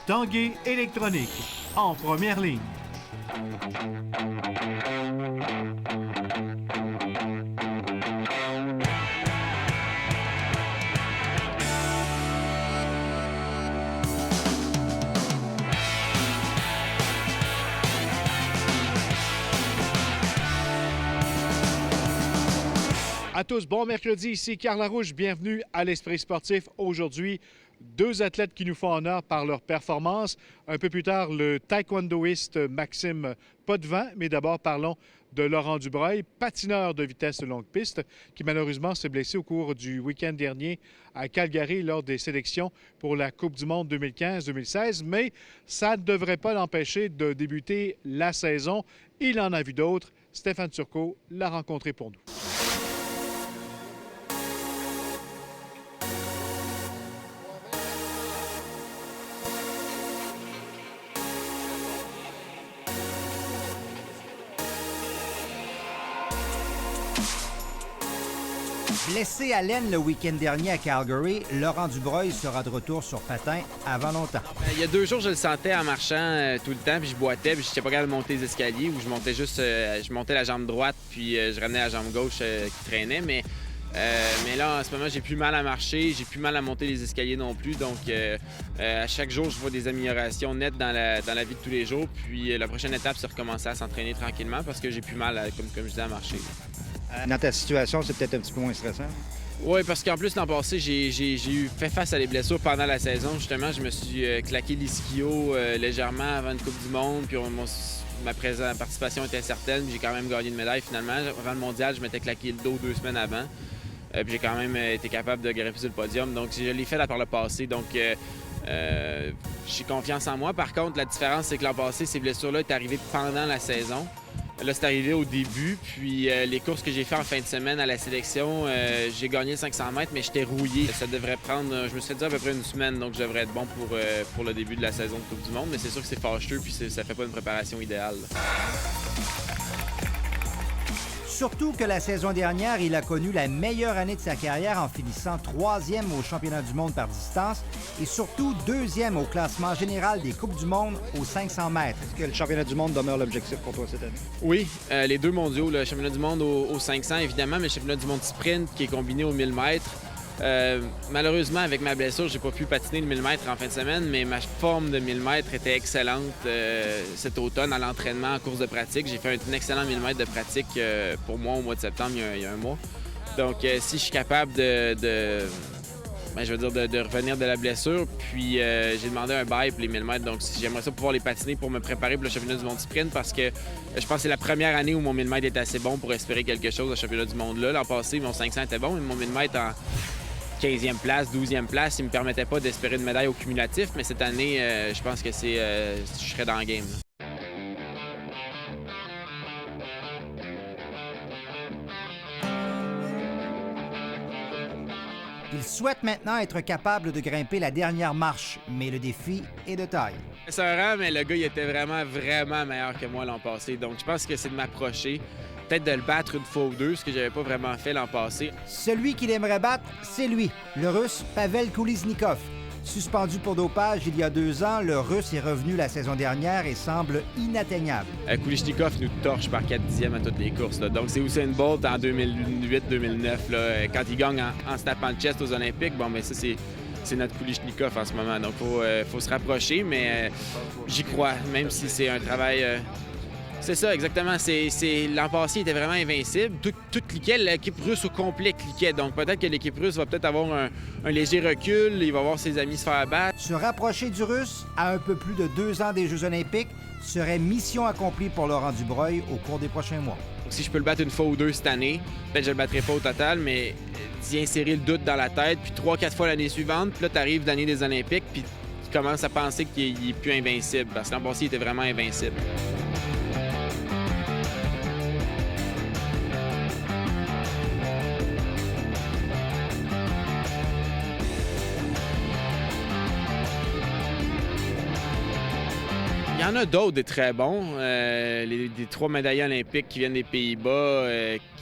Tanguay Électronique, en première ligne. À tous, bon mercredi, ici Carl Larouche, bienvenue à l'Esprit sportif. Aujourd'hui, deux athlètes qui nous font honneur par leur performance. Un peu plus tard, le taekwondoïste Maxime Potvin, mais d'abord parlons de Laurent Dubreuil, patineur de vitesse de longue piste, qui malheureusement s'est blessé au cours du week-end dernier à Calgary lors des sélections pour la Coupe du monde 2015-2016, mais ça ne devrait pas l'empêcher de débuter la saison. Il en a vu d'autres. Stéphane Turcot l'a rencontré pour nous. Blessé à l'aine le week-end dernier à Calgary, Laurent Dubreuil sera de retour sur patin avant longtemps. Il y a 2 jours, je le sentais en marchant tout le temps, puis je boitais, puis je n'étais pas capable de monter les escaliers, ou je montais juste, je montais la jambe droite, puis je ramenais la jambe gauche qui traînait. Mais là, en ce moment, j'ai plus mal à marcher, j'ai plus mal à monter les escaliers non plus. Donc, à chaque jour, je vois des améliorations nettes dans la vie de tous les jours. Puis la prochaine étape, c'est recommencer à s'entraîner tranquillement parce que j'ai plus mal, comme je disais, à marcher. Dans ta situation, c'est peut-être un petit peu moins stressant? Oui, parce qu'en plus, l'an passé, j'ai eu fait face à des blessures pendant la saison. Justement, je me suis claqué l'ischio légèrement avant une Coupe du monde. Puis ma participation était certaine. J'ai quand même gagné une médaille finalement. Avant le mondial, je m'étais claqué le dos 2 semaines avant. Puis j'ai quand même été capable de grimper sur le podium. Donc, je l'ai fait là par le passé. Donc, j'ai confiance en moi. Par contre, la différence, c'est que l'an passé, ces blessures-là étaient arrivées pendant la saison. Là, c'est arrivé au début, puis les courses que j'ai fait en fin de semaine à la sélection, j'ai gagné le 500 mètres, mais j'étais rouillé. Ça devrait prendre, je me suis fait dire à peu près une semaine, donc je devrais être bon pour le début de la saison de Coupe du monde, mais c'est sûr que c'est fâcheux, puis ça fait pas une préparation idéale. Surtout que la saison dernière, il a connu la meilleure année de sa carrière en finissant 3e au championnat du monde par distance et surtout 2e au classement général des Coupes du monde aux 500 mètres. Est-ce que le championnat du monde demeure l'objectif pour toi cette année? Oui, les 2 mondiaux, le championnat du monde aux 500 évidemment, mais le championnat du monde sprint qui est combiné aux 1000 mètres. Malheureusement, avec ma blessure, j'ai pas pu patiner le 1000 mètres en fin de semaine, mais ma forme de 1000 mètres était excellente cet automne à l'entraînement, en course de pratique. J'ai fait un excellent 1000 mètres de pratique pour moi au mois de septembre, il y a un mois. Donc, si je suis capable de revenir de la blessure, puis j'ai demandé un bail pour les 1000 mètres. Donc, j'aimerais ça pouvoir les patiner pour me préparer pour le championnat du monde sprint parce que je pense que c'est la première année où mon 1000 mètres était assez bon pour espérer quelque chose au championnat du monde. L'an passé, mon 500 était bon, mais mon 1000 mètres en 15e place, 12e place, il ne me permettait pas d'espérer une médaille au cumulatif, mais cette année, je pense que je serais dans le game. Il souhaite maintenant être capable de grimper la dernière marche, mais le défi est de taille. C'est un rang, mais le gars, il était vraiment meilleur que moi l'an passé. Donc, je pense que c'est de m'approcher, peut-être de le battre une fois ou deux, ce que j'avais pas vraiment fait l'an passé. Celui qu'il aimerait battre, c'est lui, le Russe Pavel Kolesnikov. Suspendu pour dopage il y a 2 ans, le Russe est revenu la saison dernière et semble inatteignable. Kolesnikov nous torche par 4/10 à toutes les courses. Là. Donc, c'est Usain Bolt en 2008-2009. Quand il gagne en se tapant le chest aux Olympiques, bon, mais ça, c'est notre Kolesnikov en ce moment. Donc, il faut se rapprocher, mais j'y crois, même si c'est un travail... C'est ça, exactement. L'an passé, il était vraiment invincible. Tout cliquait, l'équipe russe au complet cliquait. Donc peut-être que l'équipe russe va peut-être avoir un léger recul, il va voir ses amis se faire battre. Se rapprocher du Russe à un peu plus de 2 ans des Jeux olympiques serait mission accomplie pour Laurent Dubreuil au cours des prochains mois. Si je peux le battre une fois ou deux cette année, peut-être que je le battrai pas au total, mais d'y insérer le doute dans la tête, puis 3-4 fois l'année suivante, puis là, tu arrives l'année des Olympiques, puis tu commences à penser qu'il est plus invincible, parce que l'an passé, il était vraiment invincible. Il y en a d'autres des très bons. Les 3 médaillés olympiques qui viennent des Pays-Bas,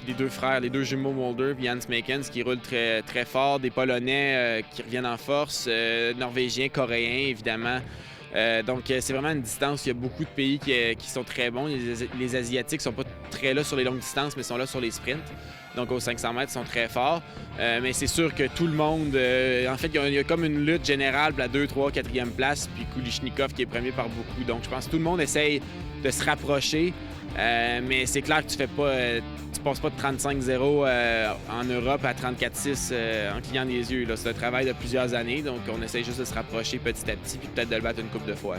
les 2 frères, les 2 jumeaux Mulder et Jens Meekens qui roulent très, très fort, des Polonais qui reviennent en force, Norvégiens, Coréens évidemment. Donc, c'est vraiment une distance. Il y a beaucoup de pays qui sont très bons. Les Asiatiques sont pas très là sur les longues distances, mais sont là sur les sprints. Donc, aux 500 mètres, ils sont très forts. Mais c'est sûr que tout le monde... en fait, il y a comme une lutte générale pour la 2, 3, 4e place, puis Kulichnikov qui est premier par beaucoup. Donc, je pense que tout le monde essaye de se rapprocher. Mais c'est clair que tu passes pas de 35-0 en Europe à 34-6 en clignant des yeux. C'est un travail de plusieurs années, donc on essaye juste de se rapprocher petit à petit puis peut-être de le battre une couple de fois.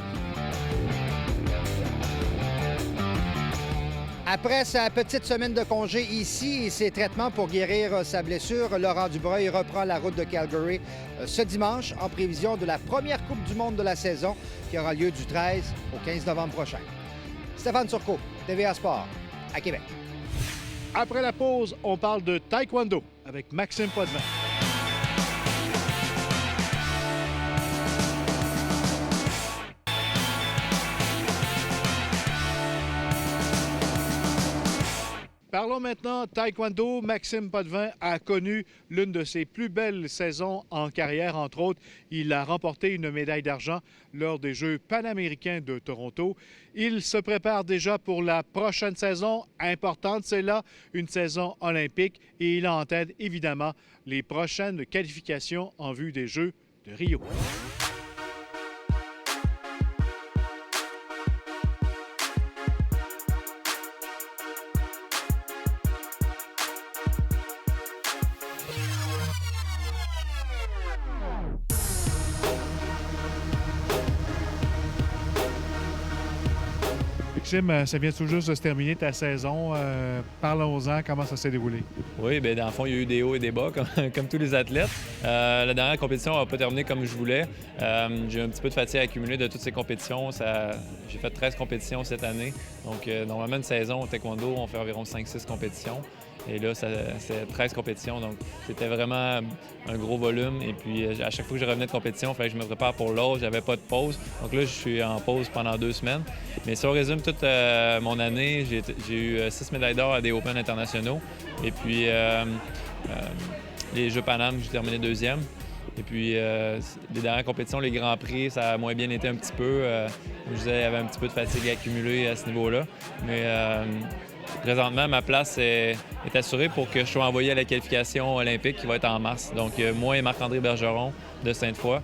Après sa petite semaine de congé ici et ses traitements pour guérir sa blessure, Laurent Dubreuil reprend la route de Calgary ce dimanche en prévision de la première Coupe du monde de la saison qui aura lieu du 13 au 15 novembre prochain. Stéphane Turcot, TVA Sport, à Québec. Après la pause, on parle de taekwondo avec Maxime Potvin. Parlons maintenant taekwondo. Maxime Potvin a connu l'une de ses plus belles saisons en carrière, entre autres. Il a remporté une médaille d'argent lors des Jeux panaméricains de Toronto. Il se prépare déjà pour la prochaine saison importante, c'est là, une saison olympique, et il a en tête évidemment les prochaines qualifications en vue des Jeux de Rio. Maxime, ça vient tout juste de se terminer ta saison. Parlons-en, comment ça s'est déroulé? Oui, bien, dans le fond, il y a eu des hauts et des bas, comme tous les athlètes. La dernière compétition n'a pas terminé comme je voulais. J'ai eu un petit peu de fatigue accumulée de toutes ces compétitions. J'ai fait 13 compétitions cette année. Donc, normalement, une saison au taekwondo, on fait environ 5-6 compétitions. Et là, c'est 13 compétitions, donc c'était vraiment un gros volume. Et puis, à chaque fois que je revenais de compétition, il fallait que je me prépare pour l'autre. J'avais pas de pause. Donc là, je suis en pause pendant 2 semaines. Mais si on résume toute mon année, j'ai eu 6 médailles d'or à des Open internationaux. Et puis, les Jeux Paname, j'ai terminé 2e. Et puis, les dernières compétitions, les Grands Prix, ça a moins bien été un petit peu. Comme je disais, il y avait un petit peu de fatigue accumulée à ce niveau-là. Mais présentement, ma place est assurée pour que je sois envoyé à la qualification olympique qui va être en mars. Donc, moi et Marc-André Bergeron de Sainte-Foy.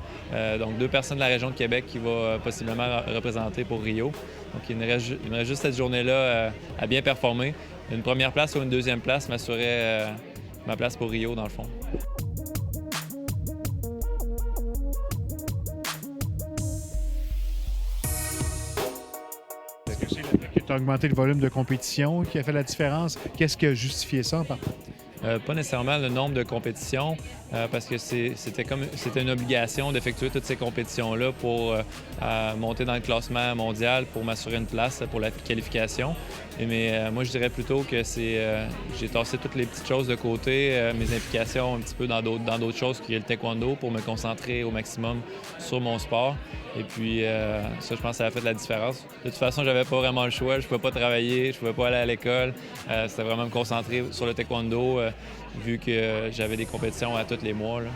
Donc, 2 personnes de la région de Québec qui vont possiblement représenter pour Rio. Donc, il me reste juste cette journée-là à bien performer. Une première place ou une 2e place m'assurait ma place pour Rio, dans le fond. Tu as augmenté le volume de compétition qui a fait la différence. Qu'est-ce qui a justifié ça en partant? Pas nécessairement le nombre de compétitions, parce que c'était une obligation d'effectuer toutes ces compétitions-là pour monter dans le classement mondial, pour m'assurer une place pour la qualification. Mais moi, je dirais plutôt que j'ai tassé toutes les petites choses de côté, mes implications un petit peu dans d'autres choses qui est le taekwondo, pour me concentrer au maximum sur mon sport. Et puis, ça, je pense que ça a fait la différence. De toute façon, j'avais pas vraiment le choix. Je pouvais pas travailler, je pouvais pas aller à l'école. C'était vraiment me concentrer sur le taekwondo, vu que j'avais des compétitions à tous les mois, là.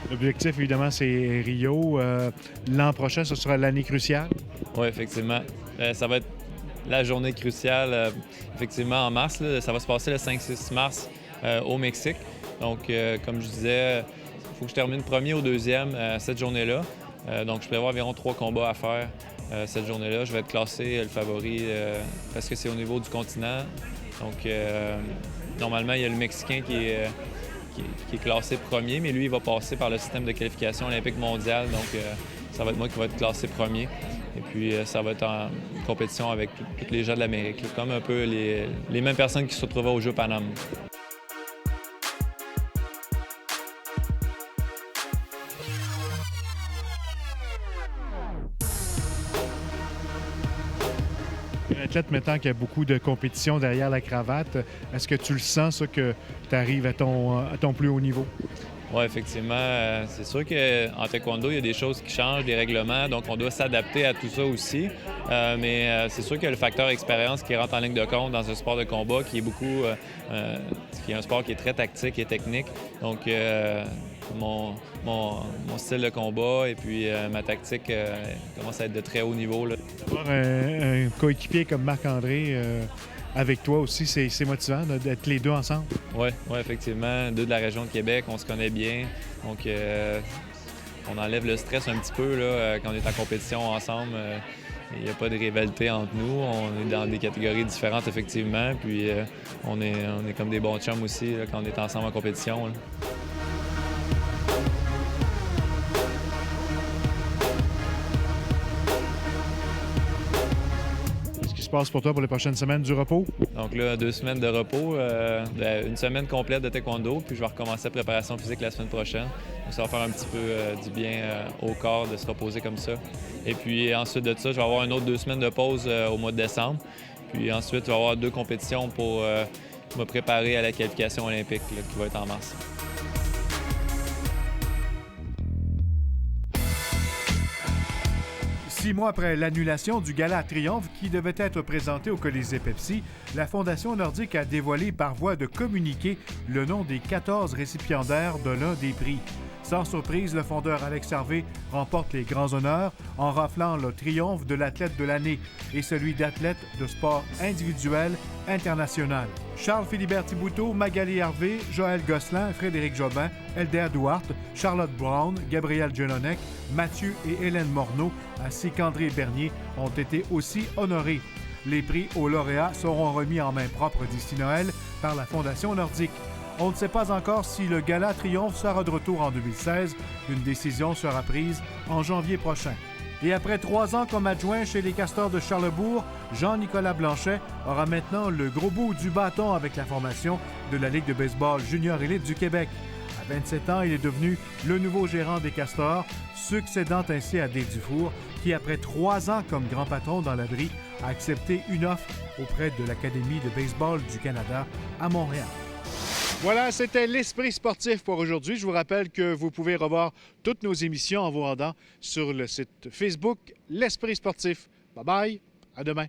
L'objectif, évidemment, c'est Rio. L'an prochain, ce sera l'année cruciale. Oui, effectivement. Ça va être la journée cruciale, effectivement, en mars. Là. Ça va se passer le 5-6 mars au Mexique. Donc, comme je disais, il faut que je termine premier ou 2e cette journée-là. Donc, je prévois environ 3 combats à faire cette journée-là. Je vais être classé le favori parce que c'est au niveau du continent. Donc, normalement, il y a le Mexicain qui est classé premier, mais lui, il va passer par le système de qualification olympique mondiale. Donc, ça va être moi qui va être classé premier. Et puis, ça va être en compétition avec tous les gens de l'Amérique, comme un peu les mêmes personnes qui se retrouvaient aux Jeux Paname. Un athlète maintenant qui a beaucoup de compétitions derrière la cravate, est-ce que tu le sens, ça, que tu arrives à ton plus haut niveau? Oui, effectivement. C'est sûr qu'en taekwondo, il y a des choses qui changent, des règlements, donc on doit s'adapter à tout ça aussi. Mais c'est sûr qu'il y a le facteur expérience qui rentre en ligne de compte dans un sport de combat qui est qui est un sport qui est très tactique et technique. Donc, mon style de combat et puis ma tactique commence à être de très haut niveau, là. Avoir un coéquipier comme Marc-André avec toi aussi, c'est motivant d'être les deux ensemble. Oui, effectivement. Deux de la région de Québec, on se connaît bien. Donc, on enlève le stress un petit peu là, quand on est en compétition ensemble. Il n'y a pas de rivalité entre nous. On est dans des catégories différentes, effectivement. Puis, on est comme des bons chums aussi là, quand on est ensemble en compétition, là. Passe pour toi pour les prochaines semaines du repos? Donc là, 2 semaines de repos, une semaine complète de taekwondo, puis je vais recommencer la préparation physique la semaine prochaine. Donc ça va faire un petit peu du bien au corps de se reposer comme ça. Et puis ensuite de ça, je vais avoir une autre 2 semaines de pause au mois de décembre. Puis ensuite, je vais avoir 2 compétitions pour me préparer à la qualification olympique là, qui va être en mars. 6 mois après l'annulation du Gala Triomphe qui devait être présenté au Colisée Pepsi, la Fondation nordique a dévoilé par voie de communiqué le nom des 14 récipiendaires de l'un des prix. Sans surprise, le fondeur Alex Harvey remporte les grands honneurs en raflant le triomphe de l'athlète de l'année et celui d'athlète de sport individuel international. Charles-Philibert Thibouteau, Magali Harvey, Joël Gosselin, Frédéric Jobin, Elder Duarte, Charlotte Brown, Gabriel Jelinek, Mathieu et Hélène Morneau, ainsi qu'André Bernier ont été aussi honorés. Les prix aux lauréats seront remis en main propre d'ici Noël par la Fondation nordique. On ne sait pas encore si le Gala Triomphe sera de retour en 2016. Une décision sera prise en janvier prochain. Et après 3 ans comme adjoint chez les Castors de Charlesbourg, Jean-Nicolas Blanchet aura maintenant le gros bout du bâton avec la formation de la Ligue de baseball junior élite du Québec. À 27 ans, il est devenu le nouveau gérant des Castors, succédant ainsi à Dave Dufour, qui après 3 ans comme grand patron dans l'abri, a accepté une offre auprès de l'Académie de baseball du Canada à Montréal. Voilà, c'était l'Esprit sportif pour aujourd'hui. Je vous rappelle que vous pouvez revoir toutes nos émissions en vous rendant sur le site Facebook L'Esprit sportif. Bye bye, à demain.